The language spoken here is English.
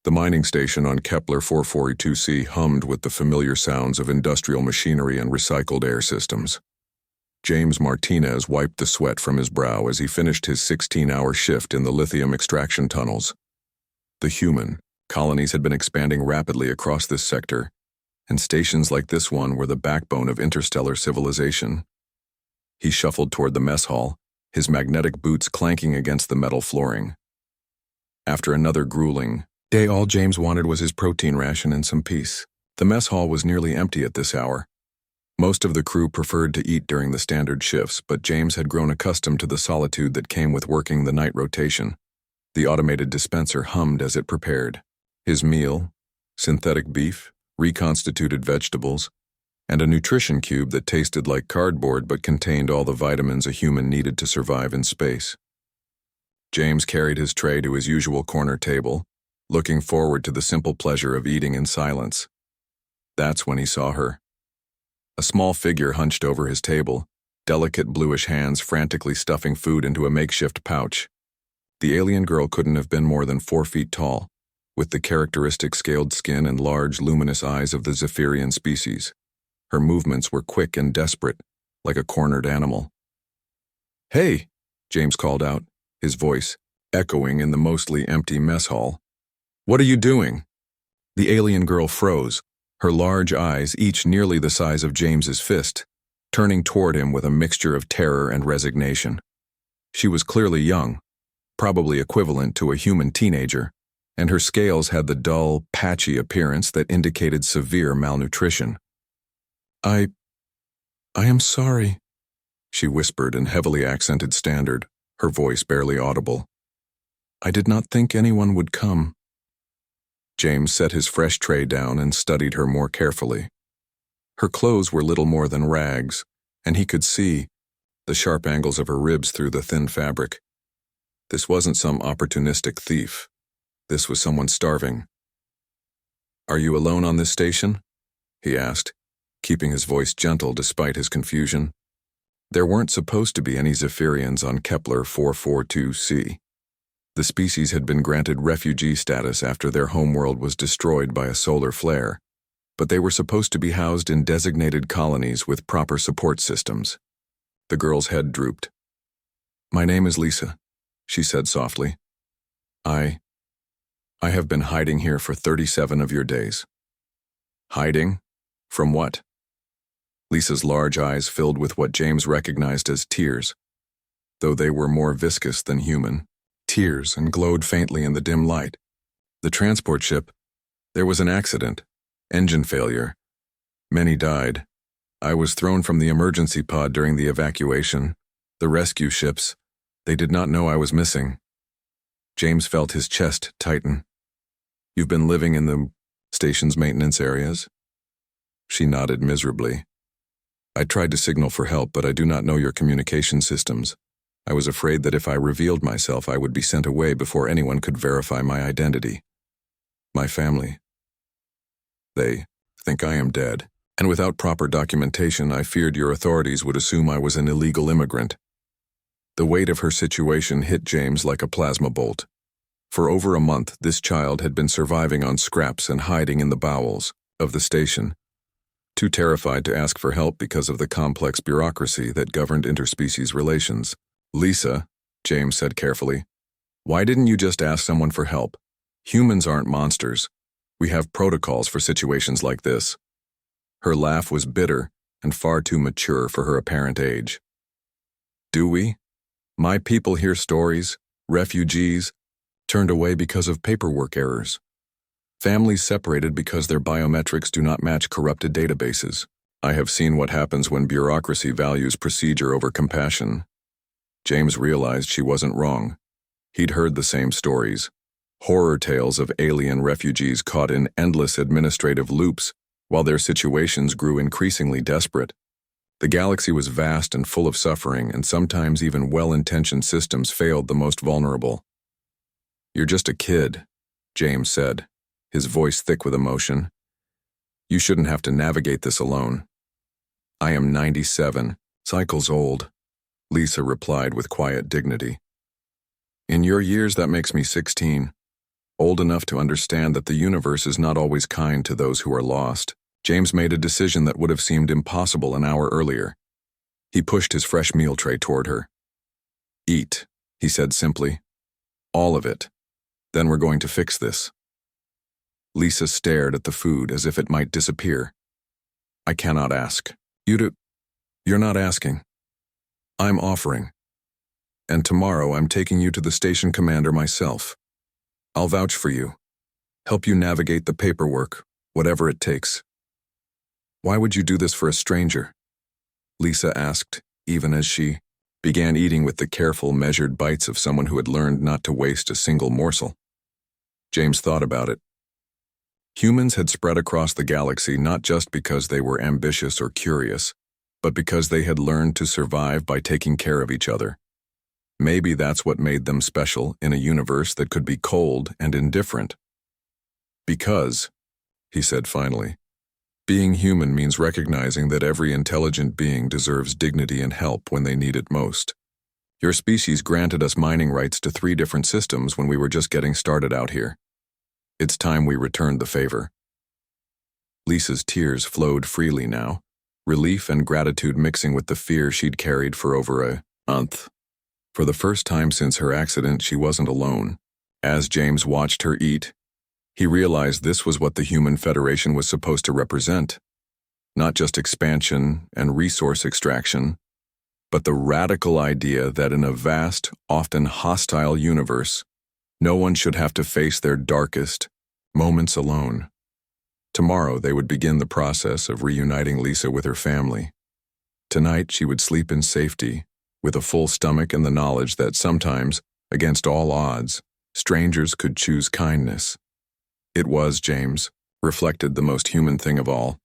The mining station on Kepler 442c hummed with the familiar sounds of industrial machinery and recycled air systems. James Martinez wiped the sweat from his brow as he finished his 16-hour shift in the lithium extraction tunnels. The human colonies had been expanding rapidly across this sector, and stations like this one were the backbone of interstellar civilization. He shuffled toward the mess hall, his magnetic boots clanking against the metal flooring. After another grueling day, all James wanted was his protein ration and some peace. The mess hall was nearly empty at this hour. Most of the crew preferred to eat during the standard shifts, but James had grown accustomed to the solitude that came with working the night rotation. The automated dispenser hummed as it prepared. His meal, synthetic beef, reconstituted vegetables, and a nutrition cube that tasted like cardboard but contained all the vitamins a human needed to survive in space. James carried his tray to his usual corner table, looking forward to the simple pleasure of eating in silence. That's when he saw her. A small figure hunched over his table, delicate bluish hands frantically stuffing food into a makeshift pouch. The alien girl couldn't have been more than 4 feet tall, with the characteristic scaled skin and large, luminous eyes of the Zephyrian species. Her movements were quick and desperate, like a cornered animal. "Hey," James called out, his voice echoing in the mostly empty mess hall. "What are you doing?" The alien girl froze, her large eyes, each nearly the size of James's fist, turning toward him with a mixture of terror and resignation. She was clearly young, probably equivalent to a human teenager, and her scales had the dull, patchy appearance that indicated severe malnutrition. I am sorry," she whispered in heavily accented standard, her voice barely audible. "I did not think anyone would come." James set his fresh tray down and studied her more carefully. Her clothes were little more than rags, and he could see the sharp angles of her ribs through the thin fabric. This wasn't some opportunistic thief. This was someone starving. "Are you alone on this station?" he asked, keeping his voice gentle despite his confusion. There weren't supposed to be any Zephyrians on Kepler 442c. The species had been granted refugee status after their homeworld was destroyed by a solar flare, but they were supposed to be housed in designated colonies with proper support systems. The girl's head drooped. "My name is Lisa," she said softly. I have been hiding here for 37 of your days." "Hiding? From what?" Lisa's large eyes filled with what James recognized as tears, though they were more viscous than human. Tears, and glowed faintly in the dim light. "The transport ship, there was an accident. Engine failure. Many died. I was thrown from the emergency pod during the evacuation. The rescue ships, they did not know I was missing." James felt his chest tighten. "You've been living in the station's maintenance areas?" She nodded miserably. "I tried to signal for help, but I do not know your communication systems. I was afraid that if I revealed myself, I would be sent away before anyone could verify my identity. My family, they think I am dead, and without proper documentation, I feared your authorities would assume I was an illegal immigrant." The weight of her situation hit James like a plasma bolt. For over a month, this child had been surviving on scraps and hiding in the bowels of the station, too terrified to ask for help because of the complex bureaucracy that governed interspecies relations. "Lisa," James said carefully, "why didn't you just ask someone for help? Humans aren't monsters. We have protocols for situations like this." Her laugh was bitter and far too mature for her apparent age. "Do we? My people hear stories, refugees, turned away because of paperwork errors. Families separated because their biometrics do not match corrupted databases. I have seen what happens when bureaucracy values procedure over compassion." James realized she wasn't wrong. He'd heard the same stories. Horror tales of alien refugees caught in endless administrative loops while their situations grew increasingly desperate. The galaxy was vast and full of suffering, and sometimes even well-intentioned systems failed the most vulnerable. "You're just a kid," James said, his voice thick with emotion. "You shouldn't have to navigate this alone." "I am 97, cycles old," Lisa replied with quiet dignity. "In your years, that makes me 16. Old enough to understand that the universe is not always kind to those who are lost, James made a decision that would have seemed impossible an hour earlier. He pushed his fresh meal tray toward her. "Eat," he said simply. "All of it. Then we're going to fix this." Lisa stared at the food as if it might disappear. "I cannot ask. You're not asking. I'm offering. And tomorrow I'm taking you to the station commander myself. I'll vouch for you. Help you navigate the paperwork, whatever it takes." "Why would you do this for a stranger?" Lisa asked, even as she began eating with the careful, measured bites of someone who had learned not to waste a single morsel. James thought about it. Humans had spread across the galaxy not just because they were ambitious or curious, but because they had learned to survive by taking care of each other. Maybe that's what made them special in a universe that could be cold and indifferent. "Because," he said finally, "being human means recognizing that every intelligent being deserves dignity and help when they need it most. Your species granted us mining rights to 3 different systems when we were just getting started out here. It's time we returned the favor." Lisa's tears flowed freely now, relief and gratitude mixing with the fear she'd carried for over a month. For the first time since her accident, she wasn't alone. As James watched her eat, he realized this was what the Human Federation was supposed to represent. Not just expansion and resource extraction, but the radical idea that in a vast, often hostile universe, no one should have to face their darkest moments alone. Tomorrow they would begin the process of reuniting Lisa with her family. Tonight she would sleep in safety, with a full stomach and the knowledge that sometimes, against all odds, strangers could choose kindness. It was, James reflected, the most human thing of all.